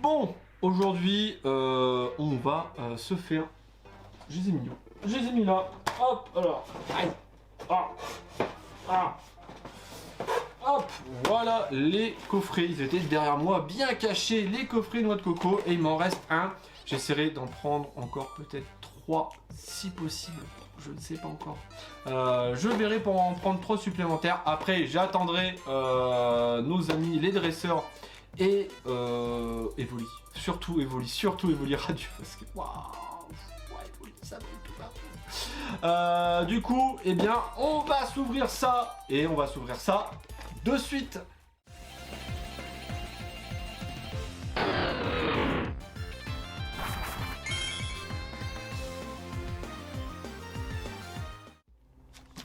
Bon, aujourd'hui, on va se faire... Je les ai mis où? Je les ai mis là. Hop, alors. Aïe. Ah. Ah. Hop, voilà les coffrets. Ils étaient derrière moi, bien cachés, les coffrets noix de coco. Et il m'en reste un. J'essaierai d'en prendre encore peut-être 3, si possible. Je ne sais pas encore. Je verrai pour en prendre 3 supplémentaires. Après, j'attendrai nos amis les dresseurs et Evoli. Surtout Evoli Radio. Parce que waouh, Evoli, ça va tout partout. Du coup, eh bien, on va s'ouvrir ça. Et on va s'ouvrir ça de suite.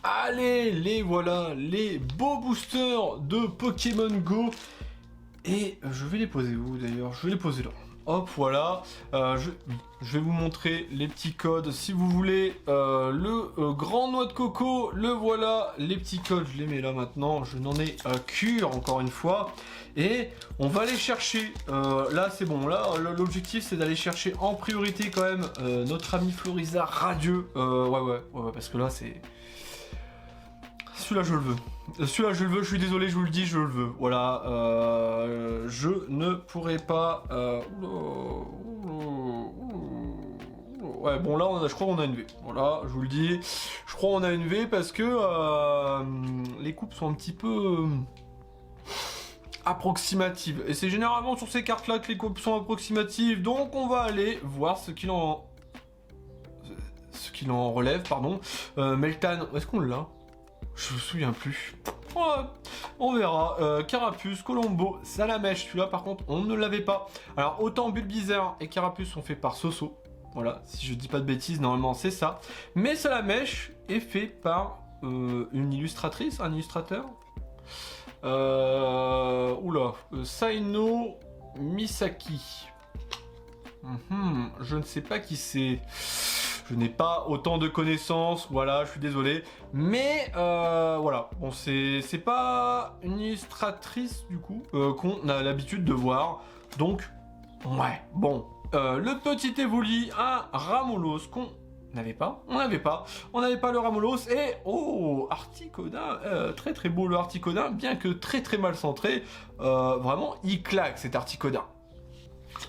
Allez, les voilà, les beaux boosters de Pokémon Go. Et je vais les poser où d'ailleurs? Je vais les poser là. Hop, voilà. Je vais vous montrer les petits codes. Si vous voulez le grand noix de coco, le voilà. Les petits codes, je les mets là maintenant. Je n'en ai cure encore une fois. Et on va aller chercher. Là, c'est bon. Là, l'objectif, c'est d'aller chercher en priorité quand même notre ami Floriza radieux. Ouais, parce que là, c'est... Celui-là, je le veux. Celui-là, je le veux, je suis désolé, je vous le dis, je le veux. Voilà, je ne pourrais pas... Ouais, bon, là, je crois qu'on a une V. Voilà, je vous le dis. Je crois qu'on a une V parce que les coupes sont un petit peu... approximatives. Et c'est généralement sur ces cartes-là que les coupes sont approximatives. Donc, on va aller voir ce qu'il en relève, pardon. Meltan, est-ce qu'on l'a? Je me souviens plus. Ouais, on verra. Carapuce, Colombo, Salamèche. Celui-là, par contre, on ne l'avait pas. Alors, autant Bulbizarre et Carapuce sont faits par Soso. Voilà, si je dis pas de bêtises, normalement, c'est ça. Mais Salamèche est fait par une illustratrice, un illustrateur. Oula. Saino Misaki. Je ne sais pas qui c'est. Je n'ai pas autant de connaissances, voilà, je suis désolé. Mais voilà, bon, c'est pas une illustratrice du coup qu'on a l'habitude de voir. Donc, ouais, bon. Le petit Evoli, un Ramolos qu'on n'avait pas. On n'avait pas le Ramolos. Et, oh, Articodin, très très beau le Articodin, bien que très très mal centré. Vraiment, il claque cet Articodin.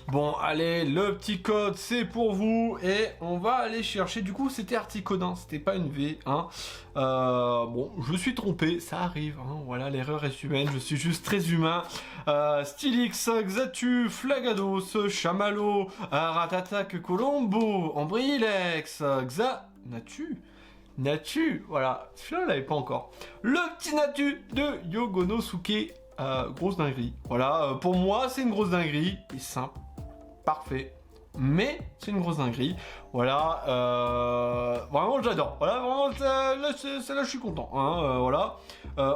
Bon, allez, le petit code, c'est pour vous, et on va aller chercher, du coup, c'était Articodin, c'était pas une V, hein. Bon, je suis trompé, ça arrive, hein, voilà, l'erreur est humaine, je suis juste très humain. Stylix, Xatu, Flagados, Chamallow, Ratatak, Colombo, Ambrilex, Natu, voilà, celui-là, on l'avait pas encore. Le petit Natu de Yogonosuke. Grosse dinguerie. Voilà, pour moi, c'est une grosse dinguerie. Et simple. Parfait. Mais c'est une grosse dinguerie. Voilà. Vraiment, j'adore. Voilà, vraiment, celle-là, je suis content. Hein, voilà.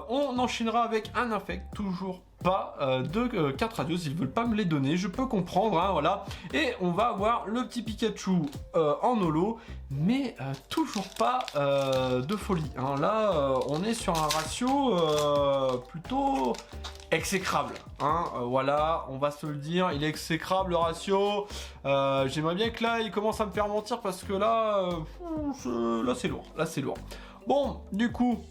On enchaînera avec un infect. Toujours pas de cartes radio. S'ils veulent pas me les donner, je peux comprendre. Hein, voilà. Et on va avoir le petit Pikachu en holo. Mais toujours pas de folie. Hein. Là, on est sur un ratio plutôt exécrable. Hein. Voilà, on va se le dire. Il est exécrable le ratio. J'aimerais bien que là, il commence à me faire mentir parce que là, là c'est lourd. Là, c'est lourd. Bon, du coup...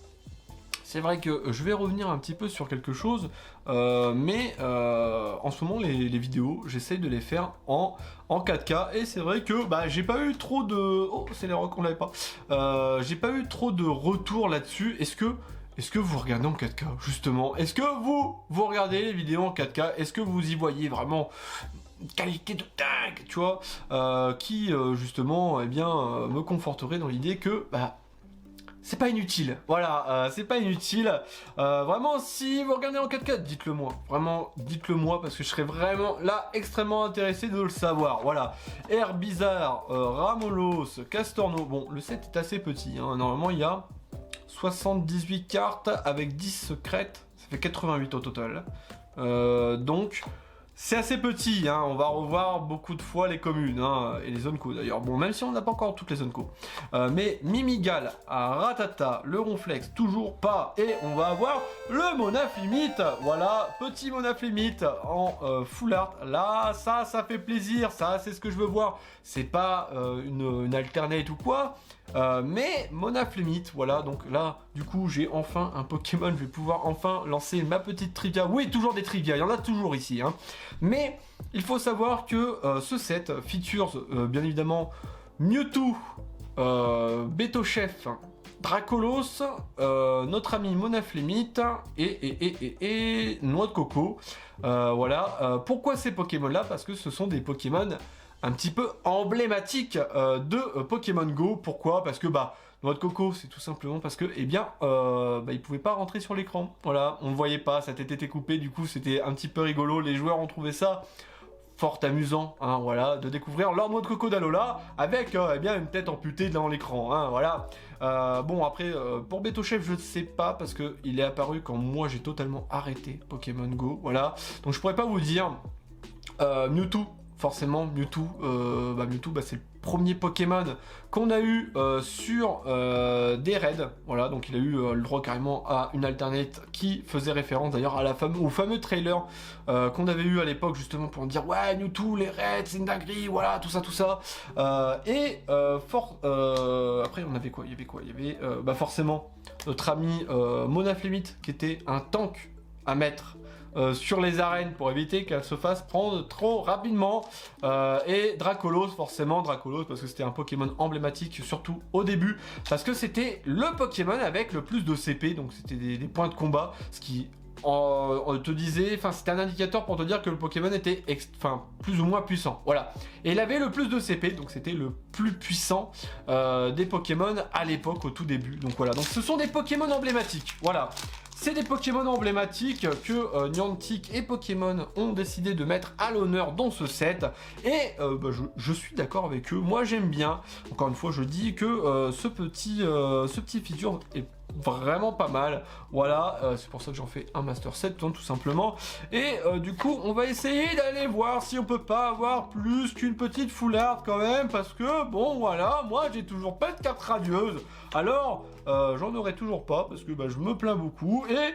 C'est vrai que je vais revenir un petit peu sur quelque chose, mais en ce moment les vidéos, j'essaye de les faire en 4K, et c'est vrai que bah, j'ai pas eu trop de... Oh, c'est les rocs, on l'avait pas. J'ai pas eu trop de retours là-dessus. Est-ce que vous regardez en 4K, justement? Est-ce que vous regardez les vidéos en 4K? Est-ce que vous y voyez vraiment une qualité de dingue, tu vois, qui, justement, eh bien, me conforterait dans l'idée que... Bah, c'est pas inutile, voilà, c'est pas inutile. Vraiment, si vous regardez en 4K, dites-le moi. Vraiment, dites-le moi, parce que je serais vraiment là extrêmement intéressé de le savoir. Voilà, Herbizarre, Ramolos, Castorno. Bon, le set est assez petit, hein. Normalement, il y a 78 cartes avec 10 secrètes. Ça fait 88 au total. Donc, C'est assez petit, hein. On va revoir beaucoup de fois les communes, hein, et les zones co d'ailleurs. Bon, même si on n'a pas encore toutes les zones co. Mais Mimigal, Ratata, le Ronflex, toujours pas. Et on va avoir le Monaflimite. Voilà, petit Monaflimite en full art. Là, ça fait plaisir. Ça, c'est ce que je veux voir. C'est pas une alternate ou quoi. Mais Monaflimite, voilà, donc là, du coup, j'ai enfin un Pokémon, je vais pouvoir enfin lancer ma petite trivia. Oui, toujours des trivia, il y en a toujours ici, hein. Mais il faut savoir que ce set features, bien évidemment, Mewtwo, Betochef, Dracolos, notre ami Monaflimite et Noix de Coco. Voilà, pourquoi ces Pokémon-là? Parce que ce sont des Pokémon un petit peu emblématique de Pokémon Go. Pourquoi? Parce que Noix de Coco, c'est tout simplement parce que, il pouvait pas rentrer sur l'écran. Voilà, on ne voyait pas, ça t'était été coupé, du coup c'était un petit peu rigolo. Les joueurs ont trouvé ça fort amusant, hein, voilà, de découvrir leur Noix de Coco d'Alola avec une tête amputée dans l'écran, hein, voilà. Bon après, pour Betochef, je ne sais pas parce que il est apparu quand moi j'ai totalement arrêté Pokémon Go, voilà. Donc je pourrais pas vous dire. Mewtwo. Forcément, Mewtwo, c'est le premier Pokémon qu'on a eu sur des raids. Voilà, donc il a eu le droit carrément à une alternate qui faisait référence d'ailleurs au fameux trailer qu'on avait eu à l'époque justement pour dire ouais, Mewtwo, les raids, c'est une dinguerie, voilà, tout ça. Après, on avait quoi? Il y avait forcément notre ami Monaflimite qui était un tank à mettre sur les arènes pour éviter qu'elle se fasse prendre trop rapidement, et Dracolos, forcément Dracolos parce que c'était un Pokémon emblématique surtout au début parce que c'était le Pokémon avec le plus de CP, donc c'était des points de combat, ce qui te disait, c'était un indicateur pour te dire que le Pokémon était plus ou moins puissant, voilà, et il avait le plus de CP, donc c'était le plus puissant des Pokémon à l'époque au tout début, donc voilà, donc ce sont des Pokémon emblématiques, voilà. C'est des Pokémon emblématiques que Niantic et Pokémon ont décidé de mettre à l'honneur dans ce set. Et je suis d'accord avec eux. Moi, j'aime bien. Encore une fois, je dis que ce petit feature est vraiment pas mal. Voilà, c'est pour ça que j'en fais un Master Set, tout simplement. Et du coup, on va essayer d'aller voir si on peut pas avoir plus qu'une petite full art quand même. Parce que, bon, voilà, moi, j'ai toujours pas de carte radieuse. Alors, j'en aurai toujours pas parce que je me plains beaucoup. Et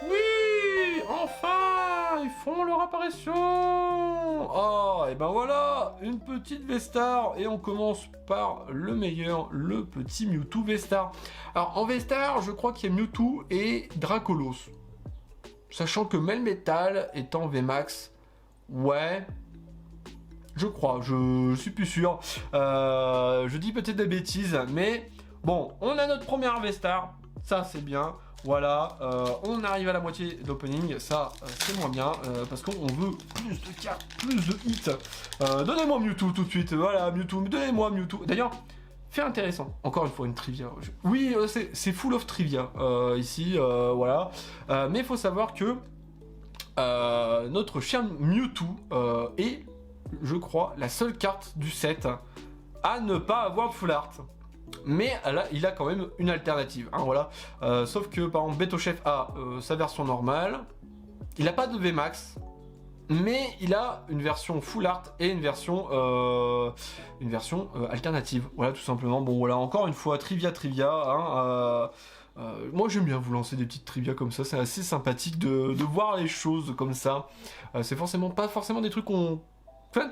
oui, enfin, ils font leur apparition. Oh, et voilà, une petite Vestar. Et on commence par le meilleur, le petit Mewtwo Vestar. Alors, en Vestar, je crois qu'il y a Mewtwo et Dracolos. Sachant que Melmetal est en VMAX. Ouais. Je crois, je suis plus sûr. Je dis peut-être des bêtises, mais bon, on a notre première Vestar. Ça, c'est bien. Voilà, on arrive à la moitié d'opening, ça c'est moins bien, parce qu'on veut plus de cartes, plus de hits. Donnez-moi Mewtwo tout de suite, voilà, Mewtwo, donnez-moi Mewtwo. D'ailleurs, fait intéressant, encore une fois une trivia. Oui, c'est full of trivia ici, voilà. Mais il faut savoir que notre cher Mewtwo est, je crois, la seule carte du set à ne pas avoir de full art. Mais là, il a quand même une alternative, hein, voilà. Sauf que par exemple Betochef a sa version normale, il n'a pas de VMAX, mais il a une version full art et une version alternative. Voilà, tout simplement. Bon voilà, encore une fois, trivia, hein, moi j'aime bien vous lancer des petites trivia comme ça, c'est assez sympathique de voir les choses comme ça. C'est pas forcément des trucs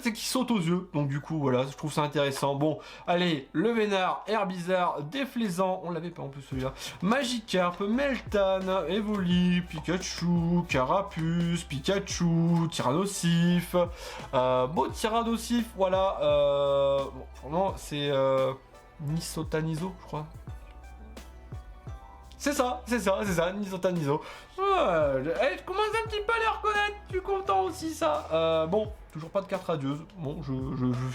c'est qui saute aux yeux, donc du coup voilà, je trouve ça intéressant. Bon, allez, le Vénard, Herbizarre, Déflaisant, on l'avait pas en plus celui-là, Magikarp, Meltan, Evoli, Pikachu, Carapuce, Pikachu, Tyrannosif, Tyrannosif, voilà, bon, vraiment, c'est Nisotanizo, je crois. C'est ça, Nisotanizo. Ouais, je commence un petit peu à les reconnaître, je suis content aussi ça. Bon, toujours pas de carte radieuse. Bon, je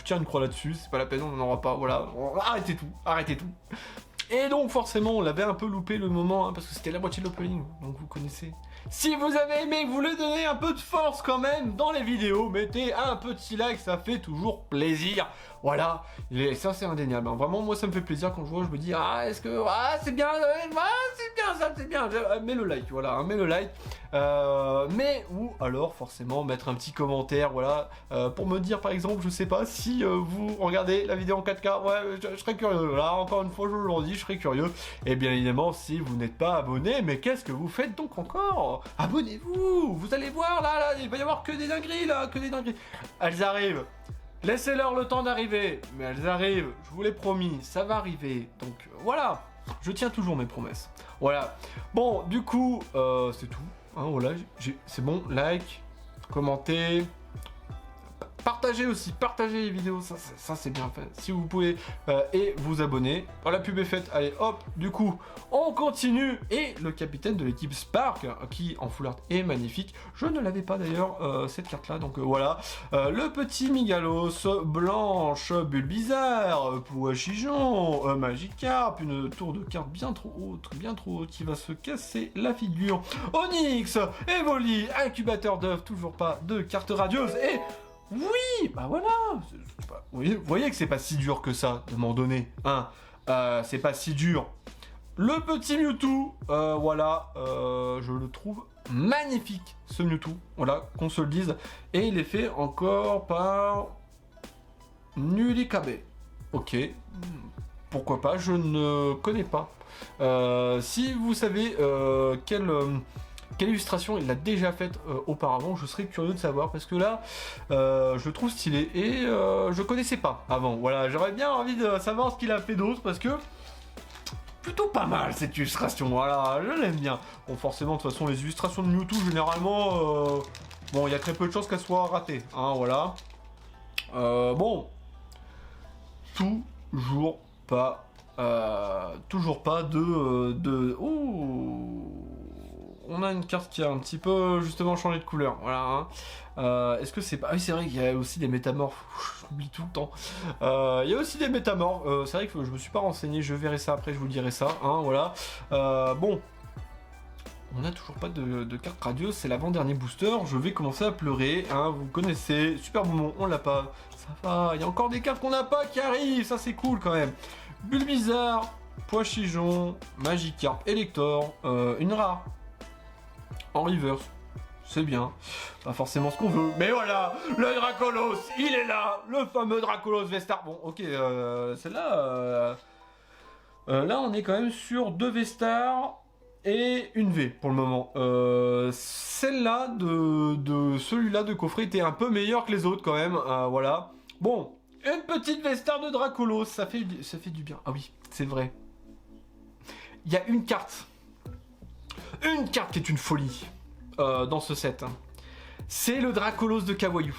tiens une croix là-dessus, c'est pas la peine, on n'en aura pas, voilà. Arrêtez tout. Et donc forcément, on l'avait un peu loupé le moment, hein, parce que c'était la moitié de l'opening, donc vous connaissez. Si vous avez aimé, que vous voulez donner un peu de force quand même dans les vidéos, mettez un petit like, ça fait toujours plaisir. Voilà, et ça c'est indéniable. Vraiment, moi ça me fait plaisir quand je vois, je me dis ah est-ce que c'est bien, c'est bien ça, c'est bien. Mets le like, voilà, hein, mets le like. Mais ou alors forcément mettre un petit commentaire, voilà, pour me dire par exemple, je sais pas si vous regardez la vidéo en 4K, ouais, je serais curieux. Là encore une fois, je vous le dis, je serais curieux. Et bien évidemment, si vous n'êtes pas abonné, mais qu'est-ce que vous faites donc encore? Abonnez-vous, vous allez voir là, il va y avoir que des dingueries là, que des dingueries. Elles arrivent. Laissez-leur le temps d'arriver, mais elles arrivent, je vous l'ai promis, ça va arriver. Donc voilà, je tiens toujours mes promesses. Voilà. Bon, du coup, c'est tout. Hein, voilà, c'est bon, like, commentez. Partagez aussi, partagez les vidéos, ça c'est bien fait. Si vous pouvez, et vous abonner. La pub est faite, allez hop, du coup, on continue. Et le capitaine de l'équipe Spark, qui en full art est magnifique. Je ne l'avais pas d'ailleurs, cette carte-là, donc voilà. Le petit Migalos, Blanche, Bulbizarre, Pouachijon, Magikarp, une tour de cartes bien trop haute, qui va se casser la figure. Onyx, Evoli, incubateur d'œufs, toujours pas de carte radieuse, et... Oui, bah voilà. Vous voyez que c'est pas si dur que ça de m'en donner. Hein, c'est pas si dur. Le petit Mewtwo, voilà, je le trouve magnifique, ce Mewtwo. Voilà, qu'on se le dise. Et il est fait encore par Nulikabe. Ok, pourquoi pas, je ne connais pas. Si vous savez quelle illustration il l'a déjà faite auparavant, je serais curieux de savoir, parce que là, je le trouve stylé, et je connaissais pas avant. Voilà, j'aurais bien envie de savoir ce qu'il a fait d'autre, parce que plutôt pas mal cette illustration, voilà, je l'aime bien. Bon, forcément, de toute façon, les illustrations de Mewtwo, généralement, bon, il y a très peu de chances qu'elles soient ratées, hein, voilà. Bon, toujours pas de... Ouh, on a une carte qui a un petit peu justement changé de couleur, voilà. Hein. Est-ce que c'est pas... Ah oui, c'est vrai qu'il y a aussi des métamorphes, j'oublie tout le temps. Il y a aussi des métamorphes, c'est vrai que je me suis pas renseigné, je verrai ça après, je vous dirai ça, hein, voilà. Bon, on n'a toujours pas de carte radio, c'est l'avant-dernier booster, je vais commencer à pleurer, hein, vous connaissez, Super Beaumont, on l'a pas, ça va, il y a encore des cartes qu'on n'a pas qui arrivent, ça c'est cool quand même. Bulbizarre, Poichijon, Magikarp, Elector, une rare. En reverse, c'est bien, pas forcément ce qu'on veut, mais voilà, le Dracolos, il est là, le fameux Dracolos Vestar. Bon, ok, celle-là, là on est quand même sur 2 Vestars et une V pour le moment. Celle-là de celui-là de coffret était un peu meilleure que les autres quand même, voilà. Bon, une petite Vestar de Dracolos, ça fait du bien. Ah oui, c'est vrai. Il y a une carte qui est une folie dans ce set. C'est le Dracolos de Kawaii.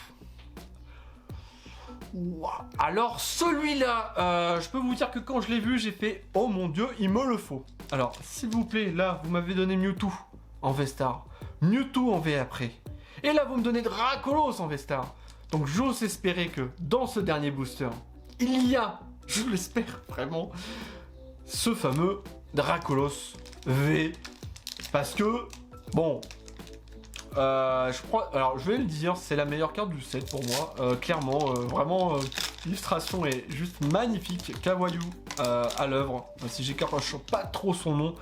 Wow. Alors celui-là, je peux vous dire que quand je l'ai vu, j'ai fait « Oh mon Dieu, il me le faut ». Alors, s'il vous plaît, là, vous m'avez donné Mewtwo en Vestar, Mewtwo en V après. Et là, vous me donnez Dracolos en Vestar. Donc j'ose espérer que dans ce dernier booster, il y a, je l'espère vraiment, ce fameux Dracolos V. Parce que, bon, je crois, alors je vais le dire, c'est la meilleure carte du set pour moi, clairement, vraiment, l'illustration est juste magnifique, Kawaii à l'œuvre, si j'écorche pas trop son nom,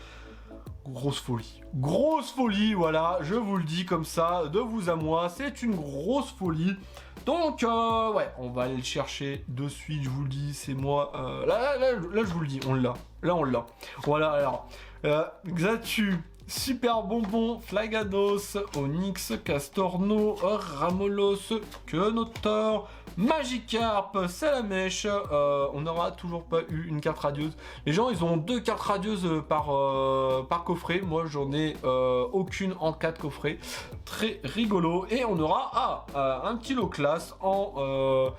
grosse folie, voilà, je vous le dis comme ça, de vous à moi, c'est une grosse folie. Donc, ouais, on va aller le chercher de suite, je vous le dis, c'est moi, là, je vous le dis, on l'a, là, on l'a. Voilà, alors, Xatu, Super Bonbon, Flagados, Onyx, Castorno, Ramolos, Quenotor, Magikarp, Salamèche. On n'aura toujours pas eu une carte radieuse. Les gens, ils ont 2 cartes radieuses par coffret. Moi, j'en ai aucune en 4 coffrets. Très rigolo. Et on aura un petit lot classe en...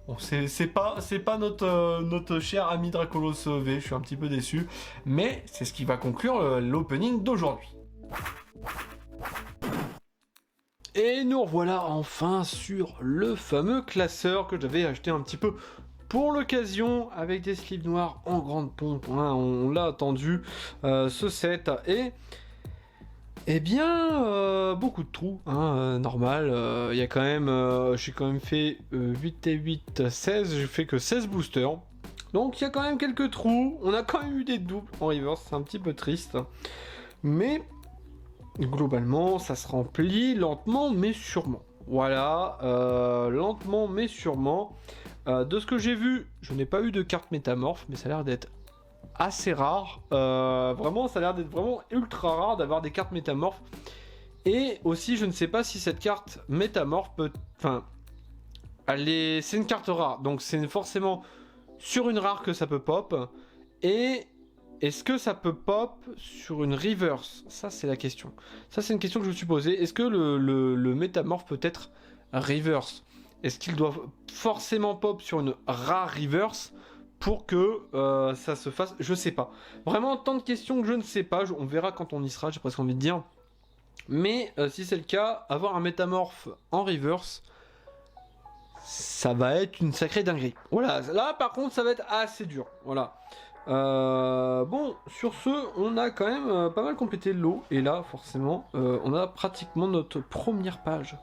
Bon, c'est pas notre cher ami Dracolos V, je suis un petit peu déçu, mais c'est ce qui va conclure l'opening d'aujourd'hui. Et nous revoilà enfin sur le fameux classeur que j'avais acheté un petit peu pour l'occasion, avec des sleeves noirs en grande pompe, hein, on l'a attendu, ce set, et Eh bien, beaucoup de trous, hein, normal. Il y a quand même, j'ai quand même fait 8 et 8, 16, j'ai fait que 16 boosters. Donc il y a quand même quelques trous, on a quand même eu des doubles en reverse, c'est un petit peu triste. Mais globalement, ça se remplit lentement mais sûrement. Voilà, lentement mais sûrement. De ce que j'ai vu, je n'ai pas eu de carte métamorphe, mais ça a l'air d'être assez rare. Vraiment, ça a l'air d'être vraiment ultra rare d'avoir des cartes métamorphes. Et aussi, je ne sais pas si cette carte métamorphe peut... Enfin, c'est une carte rare, donc c'est forcément sur une rare que ça peut pop. Et est-ce que ça peut pop sur une reverse? Ça, c'est la question. Ça, c'est une question que je me suis posée. Est-ce que le métamorphe peut être reverse? Est-ce qu'il doit forcément pop sur une rare reverse pour que ça se fasse? Je sais pas. Vraiment, tant de questions que je ne sais pas. On verra quand on y sera, j'ai presque envie de dire. Mais si c'est le cas, avoir un métamorphe en reverse, ça va être une sacrée dinguerie. Voilà, là par contre, ça va être assez dur. Voilà. Bon, sur ce, on a quand même pas mal complété l'eau. Et là, forcément, on a pratiquement notre première page.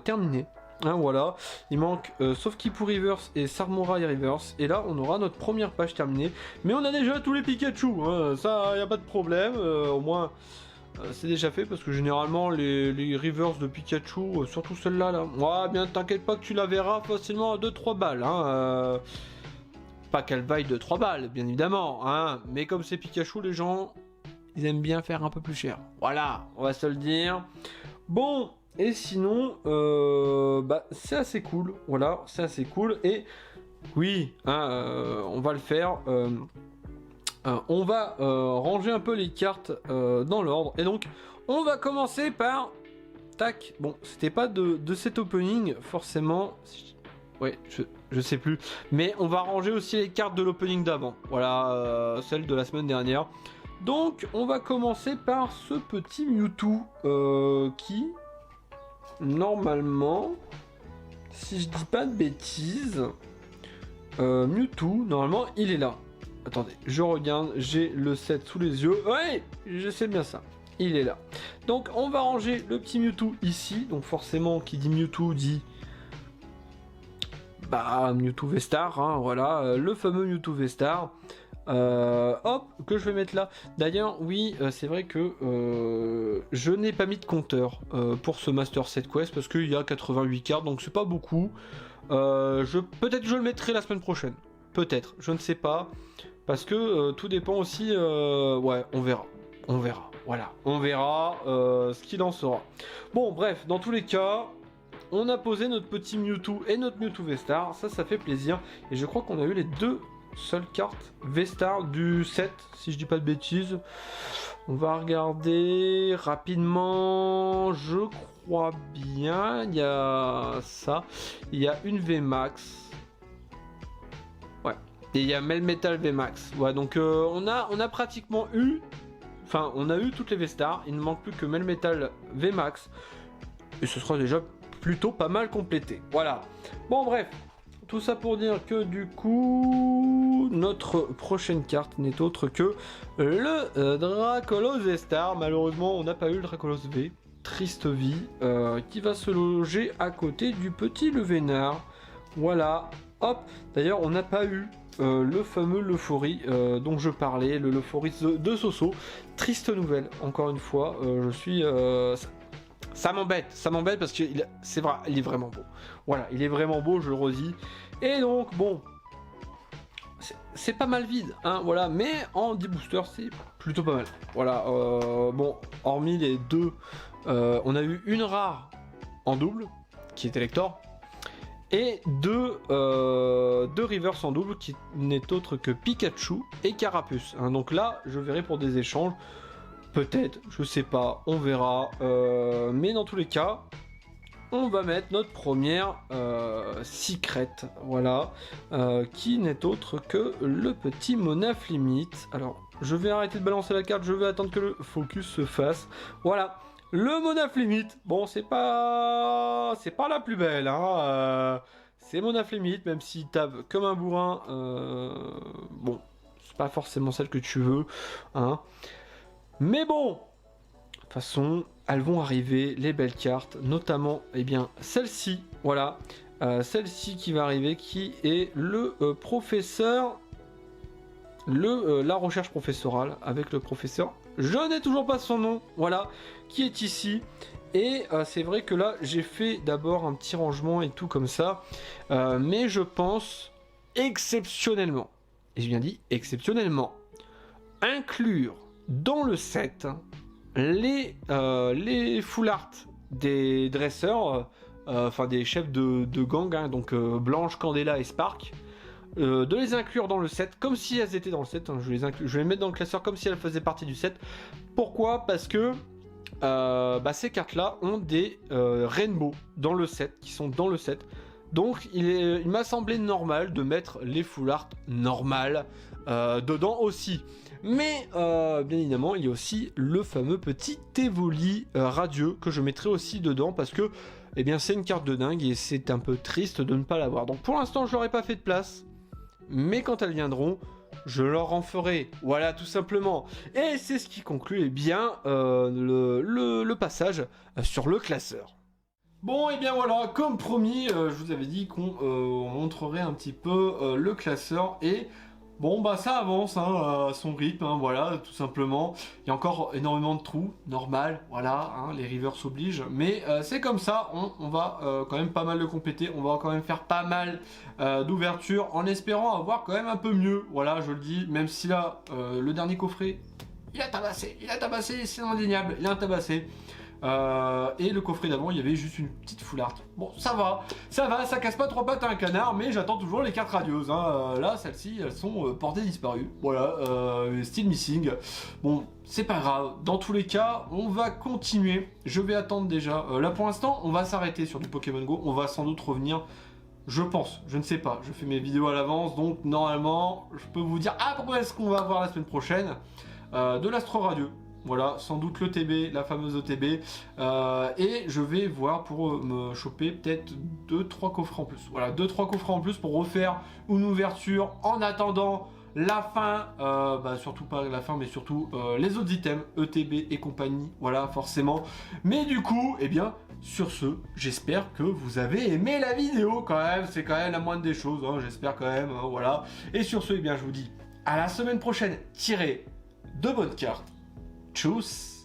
Terminée. Hein, voilà, il manque Sauf-Ki pour Reverse et Samurai Reverse. Et là, on aura notre première page terminée. Mais on a déjà tous les Pikachu, hein, ça, y a pas de problème. Au moins, c'est déjà fait parce que généralement, les Reverse de Pikachu, surtout celle-là, là, ouais, bien, t'inquiète pas que tu la verras facilement à 2-3 balles. Hein, pas qu'elle vaille de 3 balles, bien évidemment. Hein, mais comme c'est Pikachu, les gens, ils aiment bien faire un peu plus cher. Voilà, on va se le dire. Bon. Et sinon, c'est assez cool. Voilà, c'est assez cool. Et oui, hein, on va le faire. On va ranger un peu les cartes dans l'ordre. Et donc, on va commencer par... Tac. Bon, c'était pas de cet opening, forcément. Ouais, je sais plus. Mais on va ranger aussi les cartes de l'opening d'avant. Voilà, celle de la semaine dernière. Donc, on va commencer par ce petit Mewtwo qui... Normalement, si je dis pas de bêtises, Mewtwo, normalement, il est là. Attendez, je regarde, j'ai le set sous les yeux. Ouais, je sais bien ça. Il est là. Donc, on va ranger le petit Mewtwo ici. Donc, forcément, qui dit Mewtwo dit... Mewtwo V-Star, hein, voilà, le fameux Mewtwo V-Star. Hop, que je vais mettre là. D'ailleurs, oui, c'est vrai que je n'ai pas mis de compteur pour ce Master Set Quest parce qu'il y a 88 cartes, donc c'est pas beaucoup. Peut-être je le mettrai la semaine prochaine. Peut-être, je ne sais pas. Parce que tout dépend aussi. Ouais, on verra. On verra. Voilà, on verra ce qu'il en sera. Bon, bref, dans tous les cas. On a posé notre petit Mewtwo et notre Mewtwo V-Star, ça fait plaisir. Et je crois qu'on a eu les deux seules cartes V-Star du set, si je dis pas de bêtises. On va regarder rapidement, je crois bien, il y a ça. Il y a une V-Max. Ouais, et il y a Melmetal V-Max. Ouais, donc on a pratiquement eu... Enfin, on a eu toutes les V-Stars, il ne manque plus que Melmetal V-Max. Et ce sera déjà... plutôt pas mal complété. Voilà. Bon, bref. Tout ça pour dire que du coup, notre prochaine carte n'est autre que le Dracolos V-Star. Malheureusement, on n'a pas eu le Dracolos V. Triste vie. Qui va se loger à côté du petit Levénard. Voilà. Hop. D'ailleurs, on n'a pas eu le fameux Leuphorie dont je parlais. Le Leuphorie de Soso. Triste nouvelle. Encore une fois, je suis... Ça m'embête parce que c'est vrai, il est vraiment beau. Voilà, il est vraiment beau, je le redis. Et donc, bon, c'est pas mal vide, hein, voilà, mais en 10 boosters, c'est plutôt pas mal. Voilà, bon, hormis les deux, on a eu une rare en double, qui est Elector, et deux reverse en double, qui n'est autre que Pikachu et Carapuce. Hein, donc là, je verrai pour des échanges. Peut-être, je sais pas, on verra. Mais dans tous les cas, on va mettre notre première secret, voilà, qui n'est autre que le petit Monaf Limite. Alors, je vais arrêter de balancer la carte, je vais attendre que le focus se fasse. Voilà, le Monaf Limite. Bon, c'est pas la plus belle, hein. C'est Monaf Limite, même s'il tape comme un bourrin. Bon. pas forcément celle que tu veux, hein. Mais bon, de toute façon, elles vont arriver, les belles cartes, notamment, eh bien, celle-ci, voilà, celle-ci qui va arriver, qui est le professeur, la recherche professorale avec le professeur, je n'ai toujours pas son nom, voilà, qui est ici. Et c'est vrai que là, j'ai fait d'abord un petit rangement et tout comme ça, mais je pense exceptionnellement, et je bien dit exceptionnellement, inclure dans le set les full art des dresseurs, enfin des chefs de gang, hein, donc Blanche, Candela et Spark, de les inclure dans le set comme si elles étaient dans le set, hein. Je vais les mettre dans le classeur comme si elles faisaient partie du set. Pourquoi? Parce que ces cartes là ont des rainbow dans le set, qui sont dans le set, donc il m'a semblé normal de mettre les full art normales dedans aussi. Mais bien évidemment, il y a aussi le fameux petit Evoli radieux que je mettrai aussi dedans parce que eh bien, c'est une carte de dingue et c'est un peu triste de ne pas l'avoir. Donc pour l'instant, je leur ai pas fait de place, mais quand elles viendront, je leur en ferai. Voilà, tout simplement. Et c'est ce qui conclut eh bien, le passage sur le classeur. Bon, et bien voilà, comme promis, je vous avais dit qu'on montrerait un petit peu le classeur et bon, bah ça avance hein, à son rythme, hein, voilà, tout simplement. Il y a encore énormément de trous, normal, voilà, hein, les rivers s'obligent. Mais c'est comme ça, on va quand même pas mal le compléter, on va quand même faire pas mal d'ouvertures en espérant avoir quand même un peu mieux. Voilà, je le dis, même si là, le dernier coffret, il a tabassé, c'est indéniable, il a tabassé. Et le coffret d'avant, il y avait juste une petite full art. Bon, ça va, ça casse pas trois pattes à un canard, mais j'attends toujours les cartes radieuses. Hein. Là, celles-ci, elles sont portées disparues. Voilà, still missing. Bon, c'est pas grave. Dans tous les cas, on va continuer. Je vais attendre déjà. Là, pour l'instant, on va s'arrêter sur du Pokémon Go. On va sans doute revenir. Je pense, je ne sais pas. Je fais mes vidéos à l'avance, donc normalement, je peux vous dire à peu près ce qu'on va avoir la semaine prochaine. De l'Astro Radieux. Voilà, sans doute le TB, la fameuse OTB. Et je vais voir pour me choper peut-être 2-3 coffrets en plus. Voilà, 2-3 coffrets en plus pour refaire une ouverture en attendant la fin. Surtout pas la fin, mais surtout les autres items, ETB et compagnie. Voilà, forcément. Mais du coup, eh bien, sur ce, j'espère que vous avez aimé la vidéo quand même. C'est quand même la moindre des choses, hein, j'espère quand même. Hein, voilà. Et sur ce, eh bien, je vous dis à la semaine prochaine. Tirez de bonnes cartes. Tchuss!